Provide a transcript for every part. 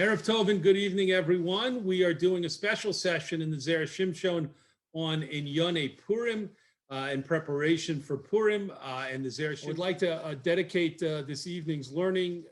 Erev Tov and good evening, everyone. We are doing a special session in the Zera Shimshon on Inyane Purim in preparation for Purim. And the Zera Shimshon would like to dedicate this evening's learning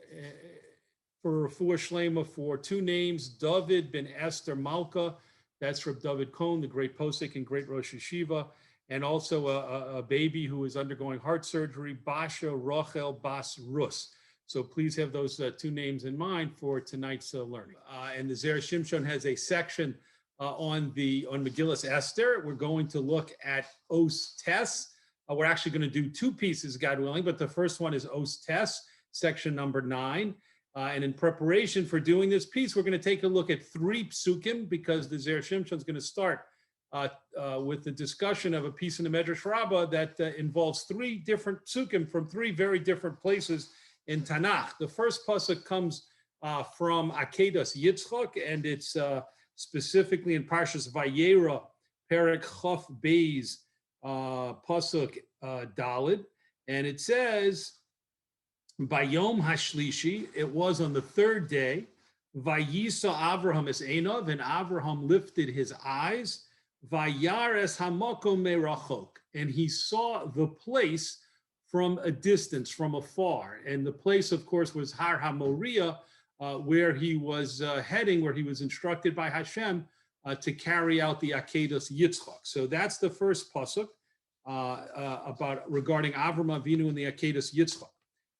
for Refuah Shlema for two names, David ben Esther Malka, that's Rabbi David Kahn, the great posek and great Rosh Yeshiva, and also a baby who is undergoing heart surgery, Basha Rachel Bas Rus. So please have those two names in mind for tonight's learning. And the Zera Shimshon has a section on Megillas Esther. We're going to look at Os Tes. We're actually going to do two pieces, God willing, but the first one is Os Tes, section number 9. And in preparation for doing this piece, we're going to take a look at 3 psukim because the Zera Shimshon is going to start with the discussion of a piece in the Medrash Rabbah that involves 3 different psukim from 3 very different places in Tanakh. The first pasuk comes from Akedas Yitzchak, and it's specifically in Parshas Vayera, Perek Chaf Beis, pasuk Dalid, and it says, Bayom Hashlishi, it was on the 3rd day, Vayisa Avraham es Einav, and Avraham lifted his eyes, Vayares Hamakom merachok, and he saw the place from a distance, from afar. And the place, of course, was Har HaMoriah, where he was heading, where he was instructed by Hashem to carry out the Akedas Yitzchak. So that's the first pasuk regarding Avram Avinu and the Akedas Yitzchak.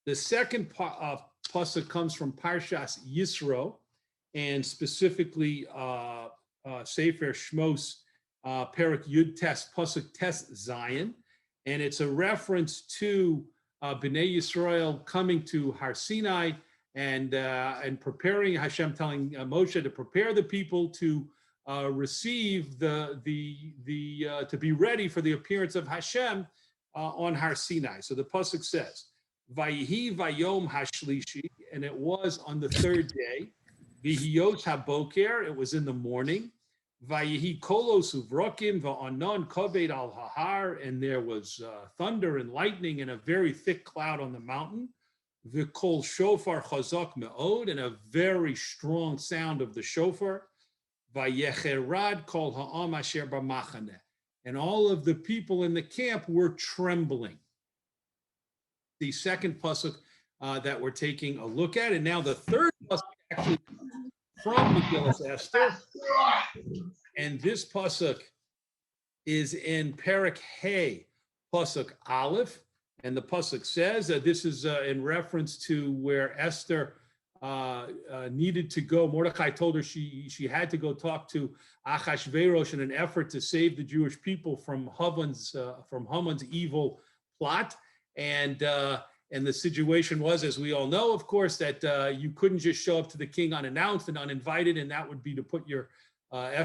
The second pasuk comes from Parshas Yisro, and specifically Sefer Shmos, Perek Yud Tes, pasuk Tes Zion. And it's a reference to Bnei Yisrael coming to Har Sinai and preparing, Hashem telling Moshe to prepare the people to receive to be ready for the appearance of Hashem on Har Sinai. So the pasuk says, Vayihi Vayom Hashlishi, and it was on the 3rd day. Vihiyot HaBoker, it was in the morning. Vayihi kolos uvrokim va'anon kaved al hahar, and there was thunder and lightning and a very thick cloud on the mountain. V'kol shofar chazak me'od, and a very strong sound of the shofar. Vayecherad kol ha'am asher b'machaneh, and all of the people in the camp were trembling. The second pasuk that we're taking a look at, and now the third pasuk actually from Megillas Esther, and this pasuk is in Perek Hey, pasuk Aleph, and the pasuk says this is in reference to where Esther needed to go. Mordechai told her she had to go talk to Achashverosh in an effort to save the Jewish people from Haman's evil plot, and the situation was, as we all know, of course, that you couldn't just show up to the king unannounced and uninvited, and that would be to put your,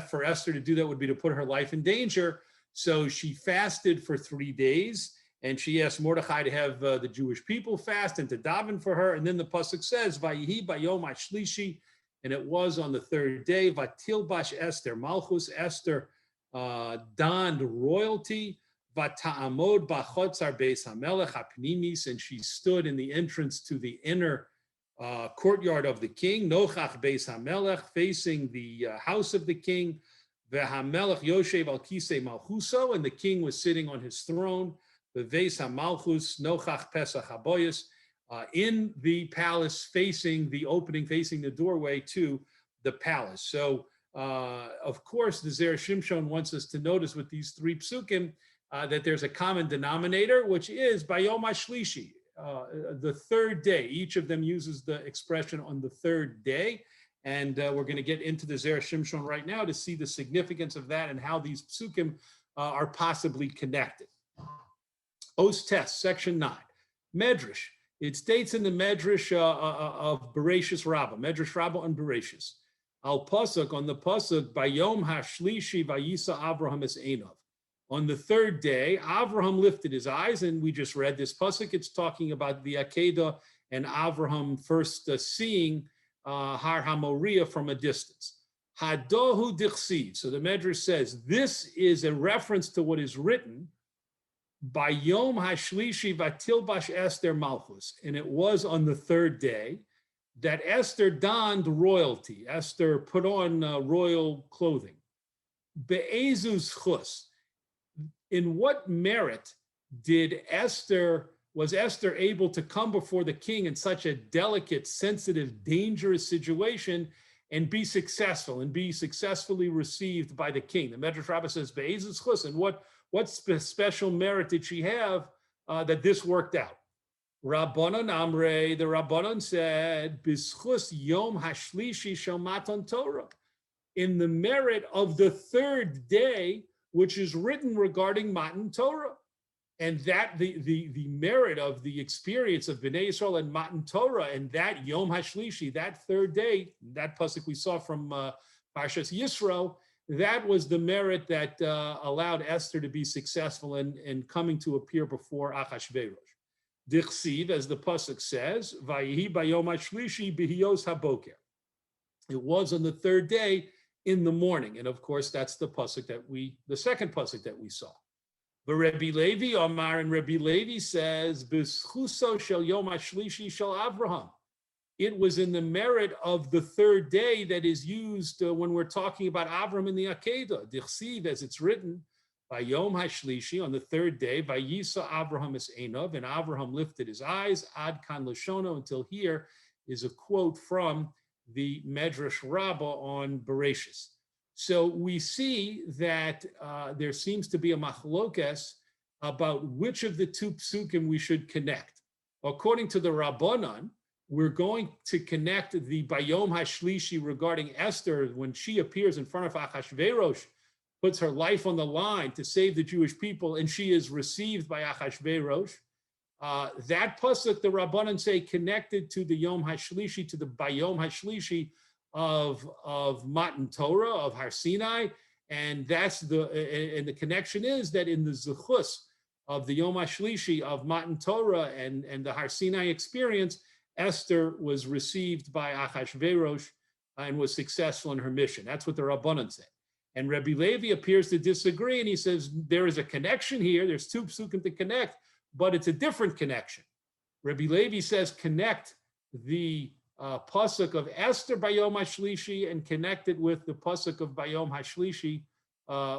for Esther to do that would be to put her life in danger. So she fasted for 3 days, and she asked Mordechai to have the Jewish people fast and to daven for her. And then the pasuk says, Vayihi bayom hashlishi, and it was on the 3rd day, Vatilbash Esther, Malchus Esther donned royalty, Vata'amod b'chotzar beis hamelech hapnimis, and she stood in the entrance to the inner courtyard of the king, nochach beis hamelech, facing the house of the king, ve'hamelech yoshev al kisei malchuso, and the king was sitting on his throne, ve'veis hamalchus nochach pesach haboyos, in the palace, facing the opening, facing the doorway to the palace. So, of course, the Zera Shimshon wants us to notice with these 3 psukim that there's a common denominator, which is Bayom HaShlishi, the 3rd day. Each of them uses the expression on the 3rd day. And we're going to get into the Zera Shimshon right now to see the significance of that and how these psukim are possibly connected. Os Tes, section 9. Medrash. It states in the Medrash of Bereshis Rabbah, Medrash Rabbah on Bereshis. Al Pasuk, on the Pasuk, Bayom HaShlishi Vayisa Avraham es Einav. On the 3rd day, Avraham lifted his eyes, and we just read this pasuk. It's talking about the Akedah and Avraham first seeing Har HaMoriah from a distance. Hadohu dichsiv. So the Medrash says this is a reference to what is written by Yom Hashlishi Vatilbash Esther Malchus, and it was on the 3rd day that Esther donned royalty. Esther put on royal clothing. Be'ezus chus. In what merit was Esther able to come before the king in such a delicate, sensitive, dangerous situation and be successful and be successfully received by the king? The Medrash Rabbah says, Be'ezus chus. And what special merit did she have that this worked out? Rabbanan Amre, the Rabbanan said, B'schus Yom Hashlishi Shel Matan Torah, in the merit of the third day, which is written regarding Matan Torah, and that the merit of the experience of Bnei Yisrael and Matan Torah, and that Yom Hashlishi, that third day, that pasuk we saw from Parshas Yisro, that was the merit that allowed Esther to be successful in coming to appear before Achashverosh. Dichsiv, as the pasuk says, Vayihi bayom hashlishi b'hiyos haboker. It was on the third day in the morning, and of course that's the pasuk the second pasuk that we saw. But Rabbi Levi Omar, and Rabbi Levi says, B'schuso shel yom hashlishi shel Avraham. It was in the merit of the third day that is used when we're talking about Avram in the Akedah. Dichsiv, as it's written, by Yom Hashlishi, on the third day, by Yisa Avraham es Einov, and Avraham lifted his eyes, Ad Kan Lashono, until here is a quote from the Medrash Rabbah on Bereshis. So we see that there seems to be a machlokes about which of the two psukim we should connect. According to the Rabbanan, we're going to connect the Bayom Hashlishi regarding Esther when she appears in front of Achashverosh, puts her life on the line to save the Jewish people, and she is received by Achashverosh. That pasuk, the Rabbanan say, connected to the Yom Hashlishi, to the Bayom Hashlishi of Matan Torah, of Har Sinai, and the connection is that in the Zechus of the Yom Hashlishi of Matan Torah and the Har Sinai experience, Esther was received by Achashverosh and was successful in her mission. That's what the Rabbanan say. And Rabbi Levi appears to disagree, and he says there is a connection here. There's two psukim to connect, but it's a different connection. Rabbi Levi says connect the pasuk of Esther Bayom Hashlishi and connect it with the pasuk of Bayom Hashlishi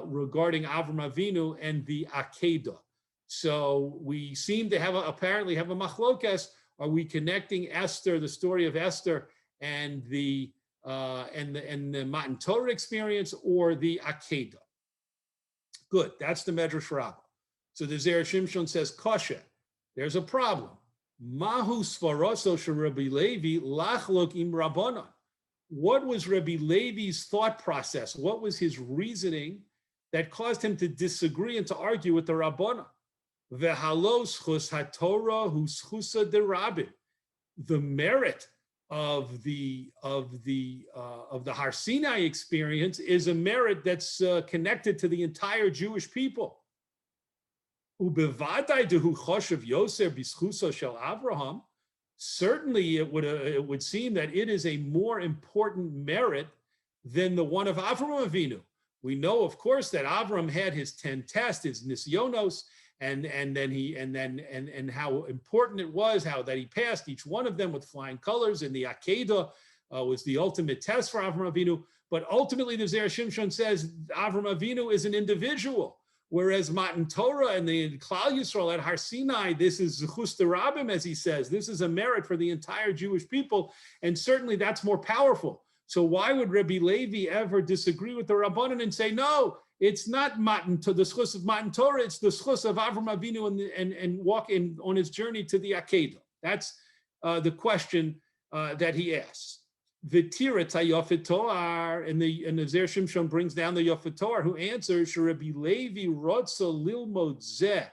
regarding Avram Avinu and the Akedah. So we seem to apparently have a machlokes. Are we connecting Esther, the story of Esther, and the Matan Torah experience, or the Akedah? Good, that's the Medrash Rabbah. So the Zera Shimshon says, Kasha, there's a problem. Mahu svaraso shel Rabbi Levi lachlok im Rabbanan. What was Rabbi Levi's thought process? What was his reasoning that caused him to disagree and to argue with the Rabbanan? V'halo schus haTorah hu schusa derabim. The merit of the Har Sinai experience is a merit that's connected to the entire Jewish people. Ubevadai dehu choshev Yoser bischuso shel Avraham. Certainly, it would seem that it is a more important merit than the one of Avram Avinu. We know, of course, that Avram had his 10 tests, his nisyonos, and how important it was, how that he passed each one of them with flying colors, and the Akedah was the ultimate test for Avram Avinu. But ultimately, the Zera Shimshon says Avram Avinu is an individual, whereas Matan Torah and the Klal Yisrael at Har Sinai, this is Zechus Derabim, as he says. This is a merit for the entire Jewish people, and certainly that's more powerful. So why would Rabbi Levi ever disagree with the Rabbanan and say, no, it's not Matan to the schus of Matan Torah, it's the schus of Avram Avinu and walking on his journey to the Akedah? That's the question that he asks. V'tirat hayofet Toar, and the Zera Shimshon brings down the Yofet Toar, who answers, Rabbi Levi rotza lilmod zeh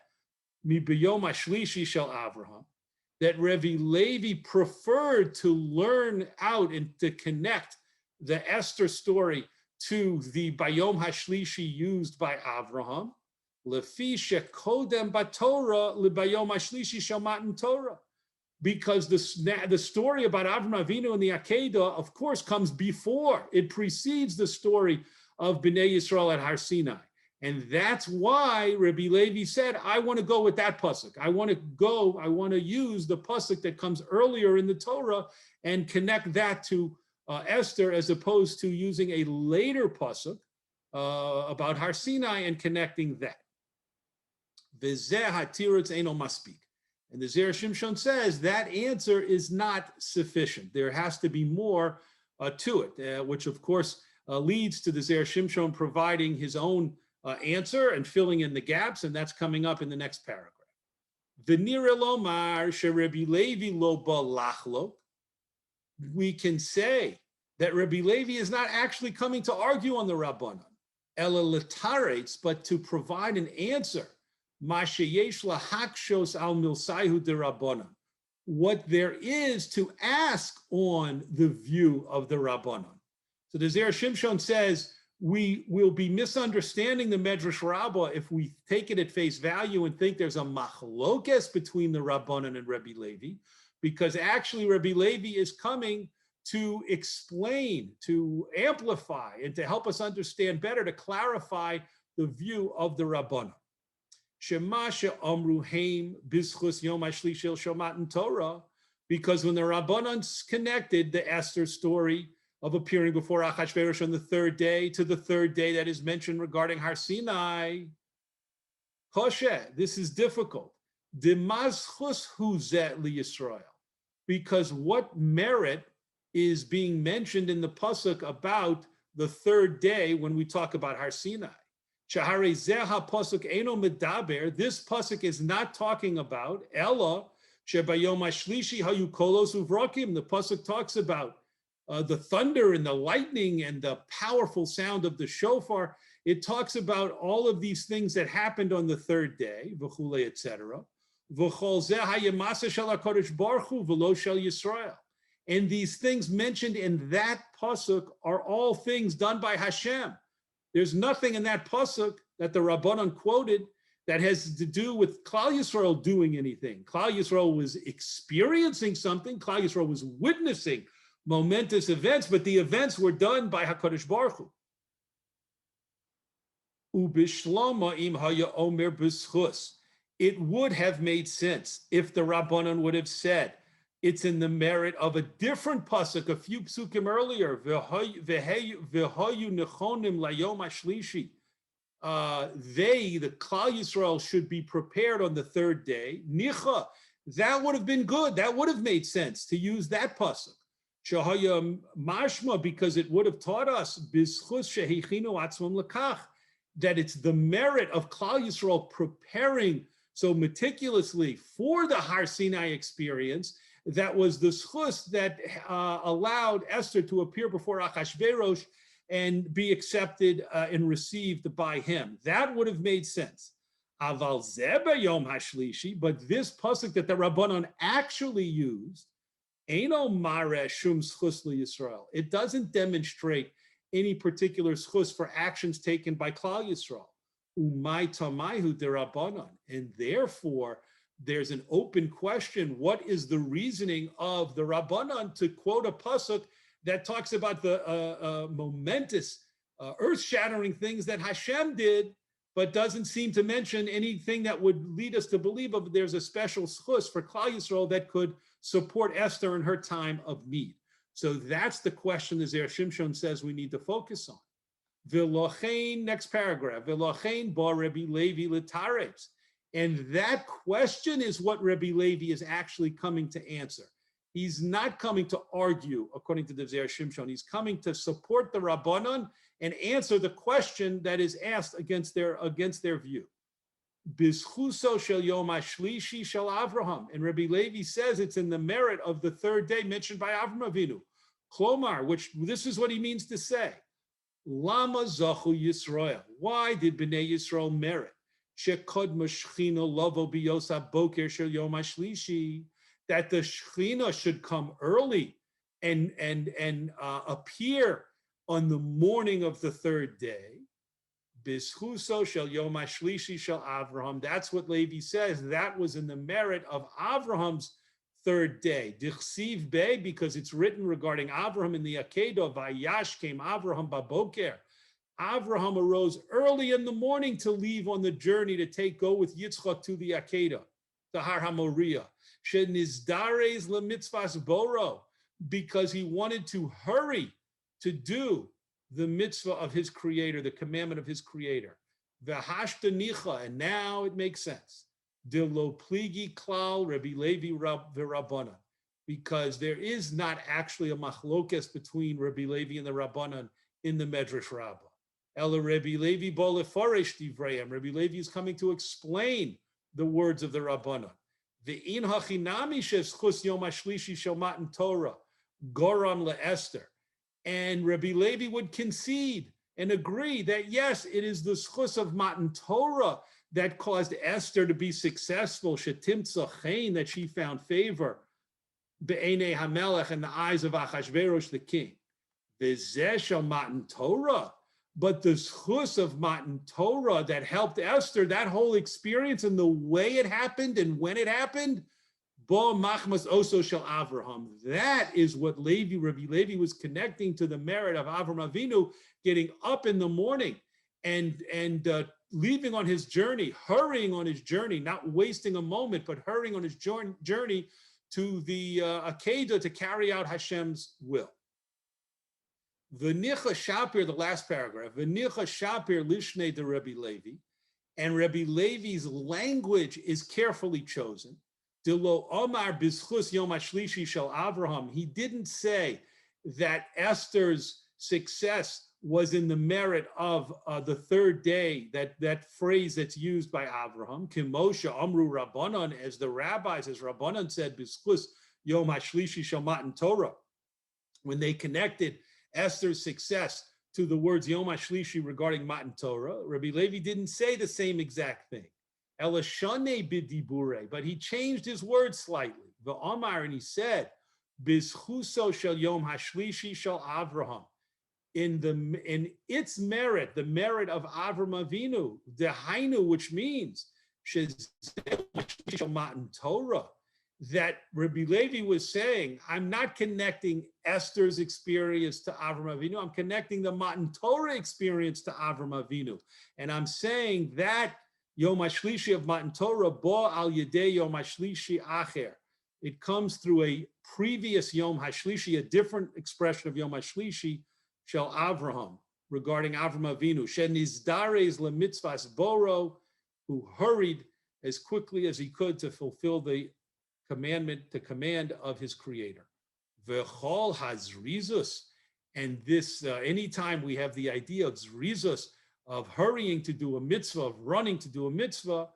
mi b'yom hashlishi shel Avraham, that Rabbi Levi preferred to learn out and to connect the Esther story to the Bayom Hashlishi used by Avraham, lefi shekodem baTorah leBayom Hashlishi shel Matan Torah, because the story about Avram Avinu and the Akedah, of course, comes before. It precedes the story of Bnei Yisrael at Har Sinai. And that's why Rabbi Levi said, I want to go with that pasuk. I want to use the pasuk that comes earlier in the Torah and connect that to Esther, as opposed to using a later pasuk about Har Sinai and connecting that. V'zeh hatirutz eino maspik. And the Zera Shimshon says that answer is not sufficient. There has to be more to it, which of course leads to the Zera Shimshon providing his own answer and filling in the gaps, and that's coming up in the next paragraph. V'nira lomar sheRebbi Levi lo ba lachlok. We can say that Rabbi Levi is not actually coming to argue on the Rabbanan, ela letaretz, but to provide an answer. Masheyesh lahakshos al milsaihu de Rabbanan. What there is to ask on the view of the Rabbanan. So the Zera Shimshon says we will be misunderstanding the Medrash Rabbah if we take it at face value and think there's a machlokes between the Rabbanan and Rabbi Levi, because actually Rabbi Levi is coming to explain, to amplify, and to help us understand better, to clarify the view of the Rabbanan. Shema she'amru heim bizchus yom hashlishi el shel matan Torah, because when the Rabbanan connected the Esther story of appearing before Achashverosh on the third day to the third day that is mentioned regarding Har Sinai, Koshe, this is difficult. Demazchus hu zeh liYisrael, because what merit is being mentioned in the pasuk about the third day when we talk about Har Sinai? Shahare zeha pasuk eno medaber. This pasuk is not talking about Ella shebayom hashlishi hayu kolos uvrakim. The pasuk talks about the thunder and the lightning and the powerful sound of the shofar. It talks about all of these things that happened on the third day, v'chule, etc. V'chol zeh hayemasa shel HaKadosh Baruch Hu v'lo shel Yisrael. And these things mentioned in that pasuk are all things done by Hashem. There's nothing in that pasuk that the Rabbanan quoted that has to do with Klal Yisrael doing anything. Klal Yisrael was experiencing something. Klal Yisrael was witnessing momentous events, but the events were done by HaKadosh Baruch Hu. Ubishlama im haya omer b'schus. It would have made sense if the Rabbanan would have said, it's in the merit of a different pasuk, a few psukim earlier. V'hayu nechonim layom hashlishi. They, the Klal Yisrael, should be prepared on the third day. Nicha, that would have been good. That would have made sense to use that pasuk. Shahaya mashma, because it would have taught us bizchus shehechinu atzmam lekach, that it's the merit of Klal Yisrael preparing so meticulously for the Har Sinai experience. That was the schus that allowed Esther to appear before Achashverosh and be accepted and received by him. That would have made sense. Aval zeba yom hashlishi, but this pasuk that the Rabbanon actually used, eino mare shum schus liYisrael. It doesn't demonstrate any particular schus for actions taken by Klal Yisrael. Umay tamayhu de Rabbanon, and therefore there's an open question. What is the reasoning of the Rabbanan to quote a pasuk that talks about the momentous, earth-shattering things that Hashem did, but doesn't seem to mention anything that would lead us to believe there's a special schus for Klal Yisrael that could support Esther in her time of need? So that's the question the Zera Shimshon says we need to focus on. V'lochein, next paragraph, V'lochein ba Rabbi Levi l'taretz. And that question is what Rabbi Levi is actually coming to answer. He's not coming to argue, according to the Zera Shimshon. He's coming to support the Rabbanan and answer the question that is asked against their view. Bizchuso shel yom hashlishi shel Avraham. And Rabbi Levi says it's in the merit of the third day mentioned by Avram Avinu. Klomar, which this is what he means to say. Lama zachu Yisrael. Why did Bnei Yisrael merit? Shekod mashchina lovo biyosa boker shel yom hashlishi, that the Shechina should come early and appear on the morning of the third day. Bizchuso shel yom hashlishi shel Avraham. That's what Levi says. That was in the merit of Avraham's third day. Dichsiv Bey, because it's written regarding Avraham in the Akedah, Vayash came Avraham baboker. Avraham arose early in the morning to leave on the journey to go with Yitzchak to the Akedah, to Har HaMoriah. Shenizdares lemitzvahs boro, because he wanted to hurry to do the mitzvah of his creator, the commandment of his creator. V'hashtanicha, and now it makes sense. Dilo pligi klal Rabbi Levi v'Rabbanan, because there is not actually a machlokes between Rabbi Levi and the Rabbanan in the Medrash Rabbah. Ela Rabbi Levi bo lefaresh divrayim. Rabbi Levi is coming to explain the words of the Rabbanan. Ve'in hachinami sheschus yom hashlishi shel matan Torah goram leEsther. And Rabbi Levi would concede and agree that yes, it is the schus of matan Torah that caused Esther to be successful, shetimtza chen, that she found favor, be'enei hamelech, in the eyes of Achashverosh the king. V'zeh shel matan Torah. But the schus of matan Torah that helped Esther, that whole experience and the way it happened and when it happened, bo machmas oso shel Avraham. That is what Rabbi Levi was connecting to the merit of Avram Avinu, getting up in the morning and leaving on his journey, hurrying on his journey, not wasting a moment, but hurrying on his journey to the Akedah to carry out Hashem's will. V'nicha shapir, the last paragraph, v'nicha shapir lishnei de Rabbi Levi, and Rabbi Levi's language is carefully chosen. Dilo omar b'schus yom hashlishi shel Avraham. He didn't say that Esther's success was in the merit of the third day, that phrase that's used by Avraham, Kimosha Amru Rabbanan, as the rabbis, as Rabbanan said, b'schus yom hashlishi shel matan Torah, when they connected Esther's success to the words Yom HaShlishi regarding Matan Torah. Rabbi Levi didn't say the same exact thing. Elashane b'dibure, but he changed his words slightly. V'amar, and he said, Bizchuso shel Yom HaShlishi shel Avraham. In its merit, the merit of Avram Avinu, dehainu, which means Matan Torah, that Rabbi Levi was saying, I'm not connecting Esther's experience to Avram Avinu, I'm connecting the Matan Torah experience to Avram Avinu. And I'm saying that Yom HaShlishi of Matan Torah, bo al yedei Yom HaShlishi acher. It comes through a previous Yom HaShlishi, a different expression of Yom HaShlishi, shel Avraham, regarding Avram Avinu. Shenizdares lemitzvahs boro, who hurried as quickly as he could to fulfill the command of his creator. V'chol hazrizus, and this, anytime we have the idea of zrizus, of hurrying to do a mitzvah, of running to do a mitzvah,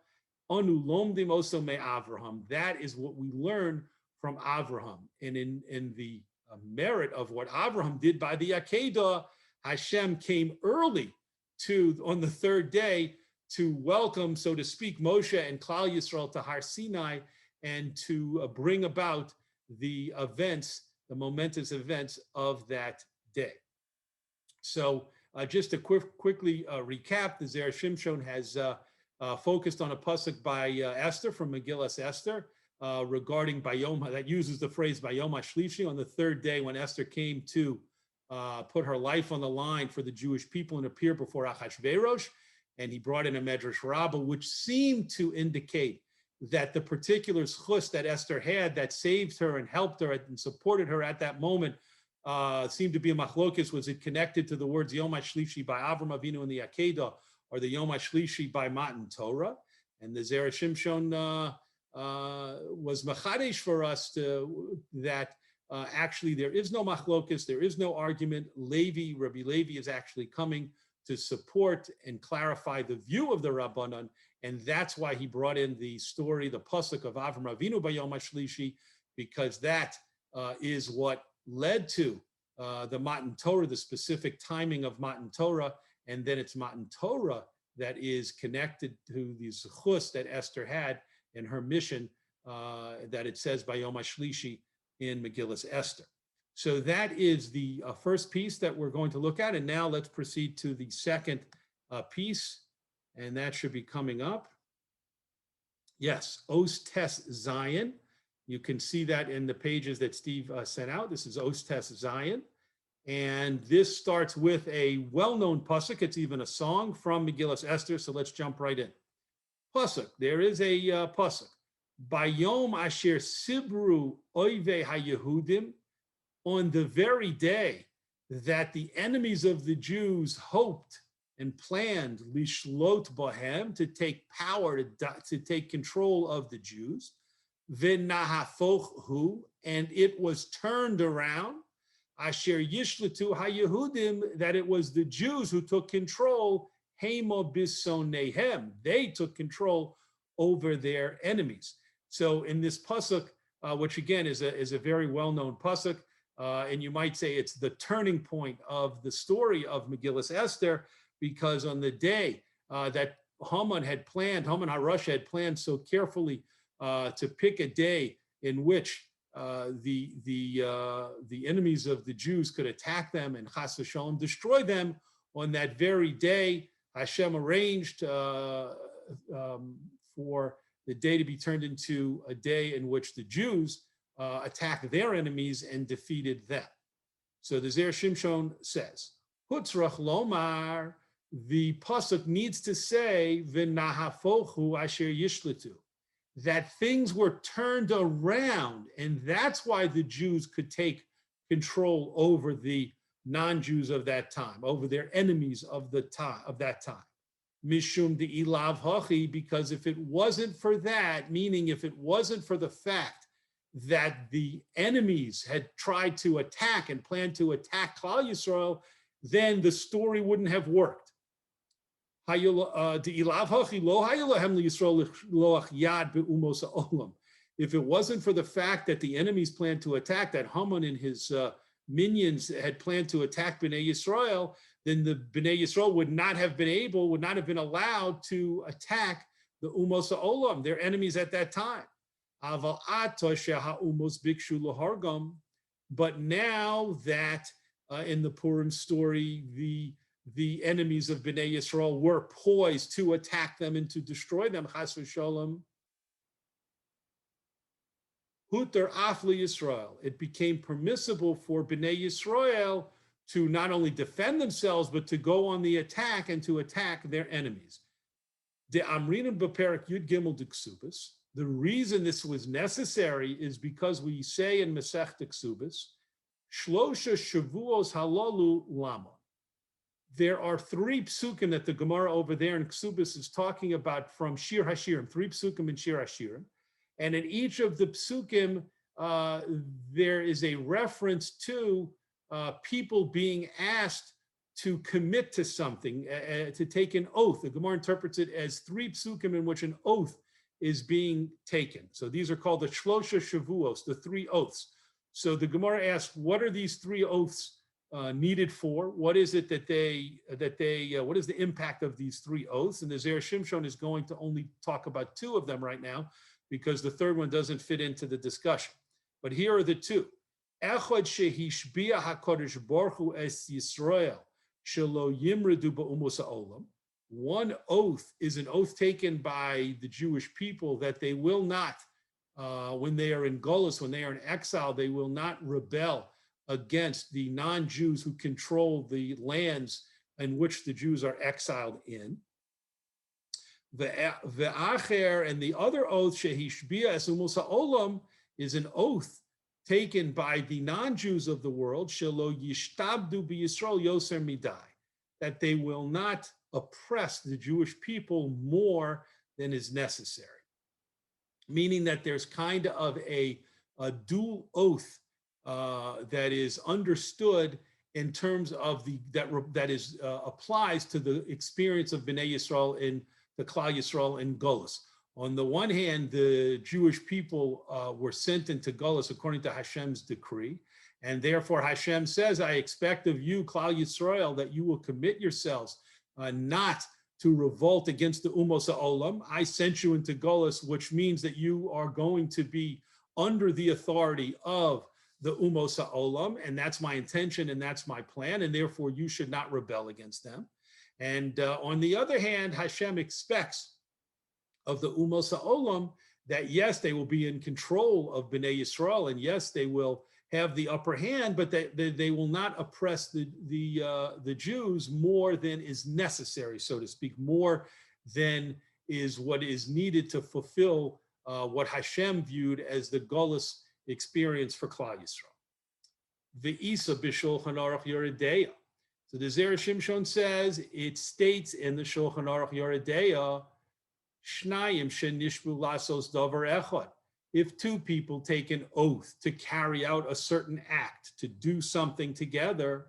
anu lomdim oso me Avraham. That is what we learn from Avraham. And in the merit of what Avraham did by the Akedah, Hashem came early on the third day to welcome, so to speak, Moshe and Klal Yisrael to Har Sinai, and to bring about the events, the momentous events of that day. So just to quickly recap, the Zera Shimshon has focused on a pasuk by Esther from Megillas Esther regarding Bayom, that uses the phrase Bayom HaShlishi, on the third day when Esther came to put her life on the line for the Jewish people and appear before Achashverosh, and he brought in a Medrash Rabbah, which seemed to indicate that the particular schus that Esther had that saved her and helped her and supported her at that moment seemed to be a machlokes. Was it connected to the words Yom HaShlishi by Avram Avinu in the Akedah, or the Yom HaShlishi by Matan Torah? And the Zera Shimshon was machadesh for us that actually there is no machlokes, there is no argument. Rabbi Levi is actually coming to support and clarify the view of the Rabbanan, and that's why he brought in the story, the pasuk of Avram Avinu by Yom HaShlishi, because that is what led to the Matan Torah, the specific timing of Matan Torah, and then it's Matan Torah that is connected to the zechus that Esther had in her mission, that it says by Yom HaShlishi in Megillas Esther. So that is the first piece that we're going to look at, and now let's proceed to the second piece, and that should be coming up. Yes, Os Tes Zion. You can see that in the pages that Steve sent out. This is Os Tes Zion. And this starts with a well-known pasuk. It's even a song from Megillas Esther. So let's jump right in. Pasuk. There is a pasuk. Bayom asher sibru oive haYehudim, on the very day that the enemies of the Jews hoped and planned lishlot bahem, to take power, to take control of the Jews, v'nahafoch hu, and it was turned around, asher yishlatu haYehudim, that it was the Jews who took control, hema bisonehem, they took control over their enemies. So in this pasuk, which again is a very well-known pasuk, and you might say it's the turning point of the story of Megillas Esther, because on the day that Haman HaRasha had planned so carefully to pick a day in which the enemies of the Jews could attack them and chas v'shalom destroy them, on that very day, Hashem arranged for the day to be turned into a day in which the Jews attacked their enemies and defeated them. So the Zera Shimshon says, Hutzrach lomar, the pasuk needs to say, v'nahafochu asher yishlatu, that things were turned around, and that's why the Jews could take control over the non-Jews of that time, over their enemies of that time. Mishum de ilav hachi, because if it wasn't for that, meaning if it wasn't for the fact that the enemies had tried to attack and planned to attack Klal Yisrael, then the story wouldn't have worked. If it wasn't for the fact that the enemies planned to attack, that Haman and his minions had planned to attack Bnei Yisrael, then the Bnei Yisrael would not have been allowed to attack the Umos Ha'olam, their enemies at that time. But now that in the Purim story, the enemies of Bnei Yisrael were poised to attack them and to destroy them, chas v'shalom, Huter Afli Yisrael, it became permissible for Bnei Yisrael to not only defend themselves, but to go on the attack and to attack their enemies. De Amrinim B'Perek Yud Gimel D'Ksubis, the reason this was necessary is because we say in Masech D'Ksubis, Shlosha Shavuos Halalu Lama. There are 3 psukim that the Gemara over there in Ksubis is talking about from Shir HaShirim, 3 psukim in Shir HaShirim. And in each of the psukim, there is a reference to people being asked to commit to something, to take an oath. The Gemara interprets it as 3 psukim in which an oath is being taken. So these are called the Shlosha Shavuos, the 3 oaths. So the Gemara asks, what are these 3 oaths needed for? What is it what is the impact of these 3 oaths? And the Zera Shimshon is going to only talk about 2 of them right now, because the third one doesn't fit into the discussion. But here are the 2. Echad shehishbia HaKadosh Baruch Hu es Yisrael shelo yimredu ba'umos ha'olam. One oath is an oath taken by the Jewish people that they will not, when they are in Golus, when they are in exile, they will not rebel against the non-Jews who control the lands in which the Jews are exiled in. The acher, and the other oath, shehishbia es umos ha'olam, is an oath taken by the non-Jews of the world, shelo yishtabdu b'Yisrael yoser midai, that they will not oppress the Jewish people more than is necessary. Meaning that there's kind of a dual oath that is understood in terms of that applies to the experience of Bnei Yisrael in the Klal Yisrael in Golus. On the one hand, the Jewish people were sent into Golus according to Hashem's decree, and therefore Hashem says, I expect of you, Klal Yisrael, that you will commit yourselves not to revolt against the Umos Ha'olam. I sent you into Golus, which means that you are going to be under the authority of the Umos Ha'olam, and that's my intention and that's my plan, and therefore you should not rebel against them. And on the other hand, Hashem expects of the Umos Ha'olam that yes, they will be in control of Bnei Yisrael, and yes, they will have the upper hand, but they will not oppress the Jews more than is necessary, so to speak, more than is what is needed to fulfill what Hashem viewed as the Golus experience for Klal Yisrael. Ve'isa b'Shulchan Aruch Yoredeya. So the Zera Shimshon says, it states in the Shulchan Aruch Yoredeya, Shnayim shenishbu lasos davar echad. If two people take an oath to carry out a certain act, to do something together,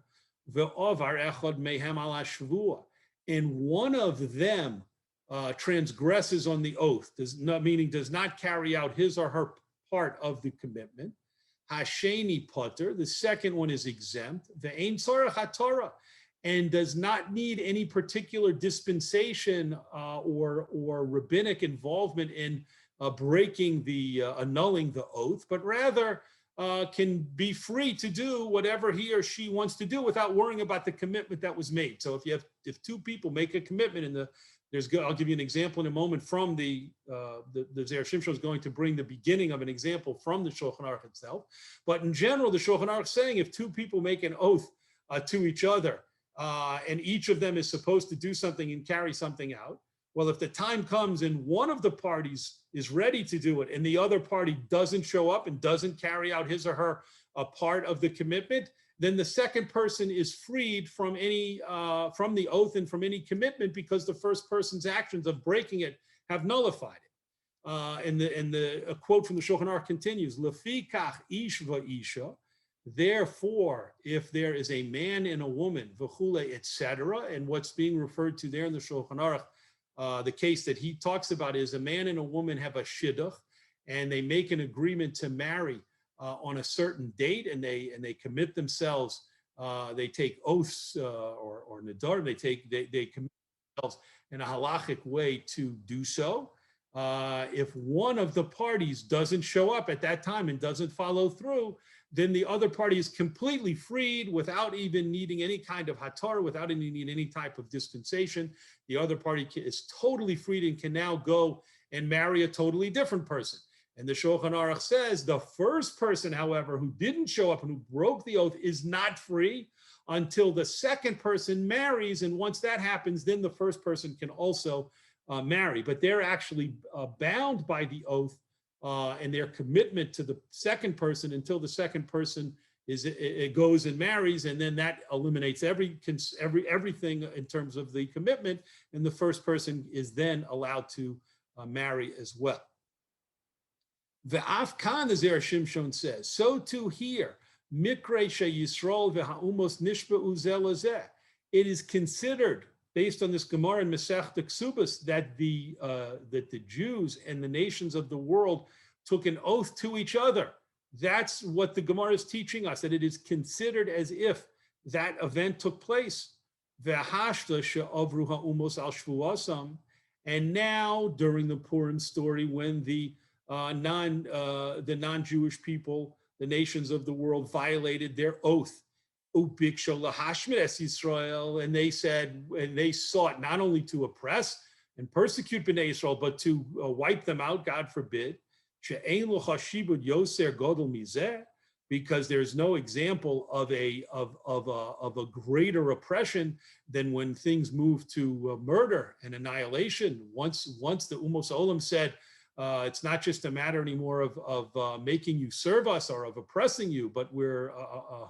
ve'ovar echad mehem al hashvua, and one of them transgresses on the oath, meaning does not carry out his or her part of the commitment, hasheni potter, the second one is exempt, ve'ein tzorach haTorah, and does not need any particular dispensation or rabbinic involvement in breaking annulling the oath, but rather can be free to do whatever he or she wants to do without worrying about the commitment that was made. So if two people make a commitment I'll give you an example in a moment from the Zera Shimshon is going to bring the beginning of an example from the Shulchan Aruch itself. But in general, the Shulchan Aruch is saying if two people make an oath to each other and each of them is supposed to do something and carry something out, well, if the time comes and one of the parties is ready to do it and the other party doesn't show up and doesn't carry out his or her part of the commitment, then the second person is freed from any from the oath and from any commitment because the first person's actions of breaking it have nullified it. And the quote from the Shulchan Aruch continues: "Lefikach ish va'isha." Therefore, if there is a man and a woman, v'chule, etc., and what's being referred to there in the Shulchan Aruch, the case that he talks about is a man and a woman have a shidduch, and they make an agreement to marry on a certain date, and they commit themselves. They take oaths or nadar. They commit themselves in a halachic way to do so. If one of the parties doesn't show up at that time and doesn't follow through, then the other party is completely freed without even needing any kind of hatar, without needing any type of dispensation. The other party is totally freed and can now go and marry a totally different person. And the Shulchan Aruch says the first person, however, who didn't show up and who broke the oath is not free until the second person marries. And once that happens, then the first person can also marry. But they're actually bound by the oath and their commitment to the second person until the second person it goes and marries, and then that eliminates everything in terms of the commitment, and the first person is then allowed to marry as well. Ve'af kan, the Zera Shimshon says, so too here, Mikre she Yisrael ve'ha'umos nishba'u zeh lezeh. It is considered, based on this Gemara in Masechta Ksubas, that the Jews and the nations of the world took an oath to each other. That's what the Gemara is teaching us, that it is considered as if that event took place. Ve'hashta she'avru ha'umos al shvuasam. And now, during the Purim story, when the non-Jewish people, the nations of the world, violated their oath, ubiksha lahashmid es Yisrael, and they said, and they sought not only to oppress and persecute Bnei Yisrael, but to wipe them out, God forbid, she'ein lo chashibud yoser godol mizeh, because there's no example of a greater oppression than when things move to murder and annihilation. Once the Umos Olam said, it's not just a matter anymore of making you serve us or of oppressing you, but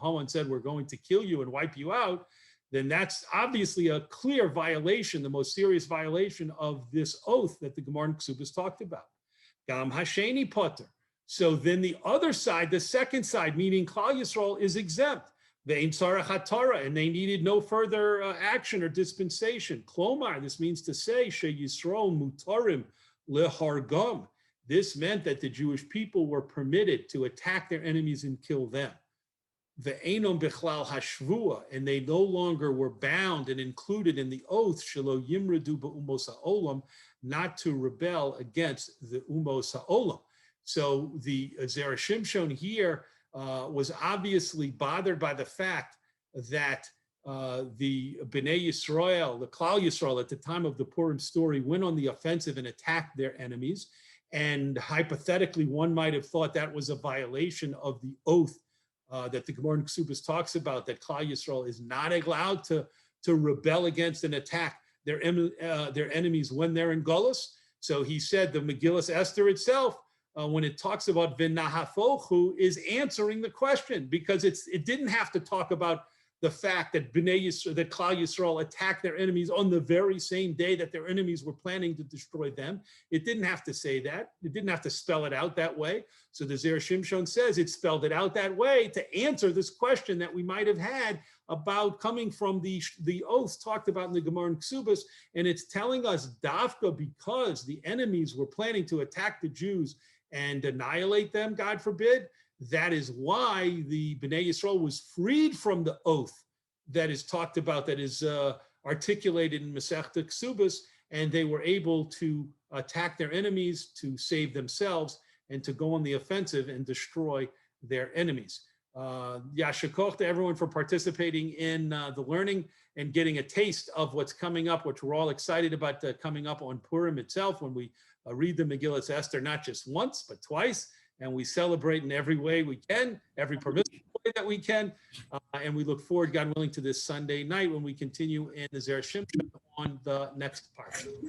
Haman said we're going to kill you and wipe you out, then that's obviously a clear violation, the most serious violation of this oath that the Gemara in Ksubas talked about. Gam hasheni potter. So then the other side, the second side, meaning Klal Yisrael, is exempt. Ve'ein tzarach hatara, and they needed no further action or dispensation. Klomar, this means to say, she Yisrael mutarim lehargam. This meant that the Jewish people were permitted to attack their enemies and kill them. Ve'enom bechlal hashvua, and they no longer were bound and included in the oath, shelo yimredu ba'umos ha'olam, not to rebel against the umos ha'olam. So the Zera Shimshon here was obviously bothered by the fact that the Bnei Yisrael, the Klal Yisrael, at the time of the Purim story, went on the offensive and attacked their enemies. And hypothetically, one might have thought that was a violation of the oath that the Gemara in Ksubas talks about, that Klal Yisrael is not allowed to rebel against and attack their enemies when they're in Golus. So he said the Megillas Esther itself, when it talks about v'nahafochu, is answering the question, because it didn't have to talk about the fact that that Klal Yisrael attacked their enemies on the very same day that their enemies were planning to destroy them. It didn't have to say that. It didn't have to spell it out that way. So the Zera Shimshon says it spelled it out that way to answer this question that we might have had about coming from the oaths talked about in the Gemara in Ksubas. And it's telling us dafka, because the enemies were planning to attack the Jews and annihilate them, God forbid. That is why the Bnei Yisrael was freed from the oath that is talked about, that is articulated in Masechta Ksubas, and they were able to attack their enemies, to save themselves, and to go on the offensive and destroy their enemies. Yasher koach to everyone for participating in the learning and getting a taste of what's coming up, which we're all excited about coming up on Purim itself, when we read the Megillas Esther not just once, but twice. And we celebrate in every way we can, every permissible way that we can. And we look forward, God willing, to this Sunday night when we continue in the Zera Shimshon on the next part.